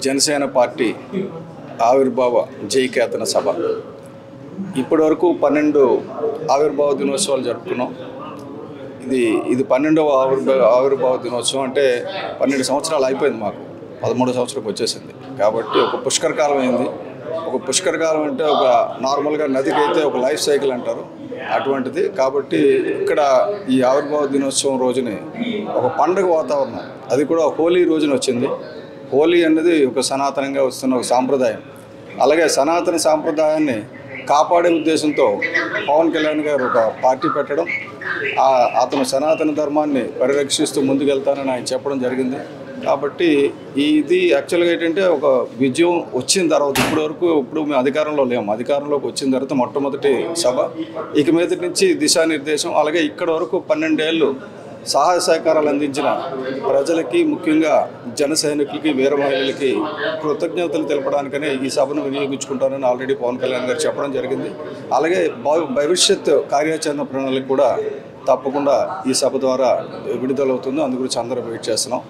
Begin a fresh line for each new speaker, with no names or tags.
Janasena party ఆవిర్భావ జయకేతన సభ ఇప్పటివరకు 12 ఆవిర్భావ దినోత్సవాలు జరుపుకున్నాం. ఇది 12వ ఆవిర్భావ దినోత్సవం. అంటే 12 సంవత్సరాలు అయిపోయింది, మాకు 13వ సంవత్సరంకి వచ్చేసింది. కాబట్టి ఒక పుష్కరకాలం అయింది. ఒక పుష్కరకాలం అంటే ఒక నార్మల్గా నదికి అయితే ఒక లైఫ్ సైకిల్ అంటారు, అటువంటిది. కాబట్టి ఇక్కడ ఈ ఆవిర్భావ దినోత్సవం రోజుని ఒక పండుగ వాతావరణం, అది కూడా హోలీ రోజున వచ్చింది. హోలీ అనేది ఒక సనాతనంగా వస్తున్న ఒక సాంప్రదాయం. అలాగే సనాతన సాంప్రదాయాన్ని కాపాడే ఉద్దేశంతో పవన్ కళ్యాణ్ గారు ఒక పార్టీ పెట్టడం, అతను సనాతన ధర్మాన్ని పరిరక్షిస్తూ ముందుకెళ్తానని ఆయన చెప్పడం జరిగింది. కాబట్టి ఇది యాక్చువల్గా ఏంటంటే ఒక విజయం వచ్చిన తర్వాత ఇప్పుడు మేము అధికారంలో లేము. అధికారంలోకి వచ్చిన తర్వాత మొట్టమొదటి సభ, ఇక మీద నుంచి దిశానిర్దేశం. అలాగే ఇక్కడ వరకు 12 ఏళ్ళు సహాయ సహకారాలు అందించిన ప్రజలకి, ముఖ్యంగా జన సైనికులకి, వీర మహిళలకి కృతజ్ఞతలు తెలపడానికనే ఈ సభను వినియోగించుకుంటానని ఆల్రెడీ పవన్ కళ్యాణ్ గారు చెప్పడం జరిగింది. అలాగే భవిష్యత్ కార్యాచరణ ప్రణాళిక కూడా తప్పకుండా ఈ సభ ద్వారా విడుదలవుతుంది. అందు గురించి అందరూ వెయిట్ చేస్తున్నాం.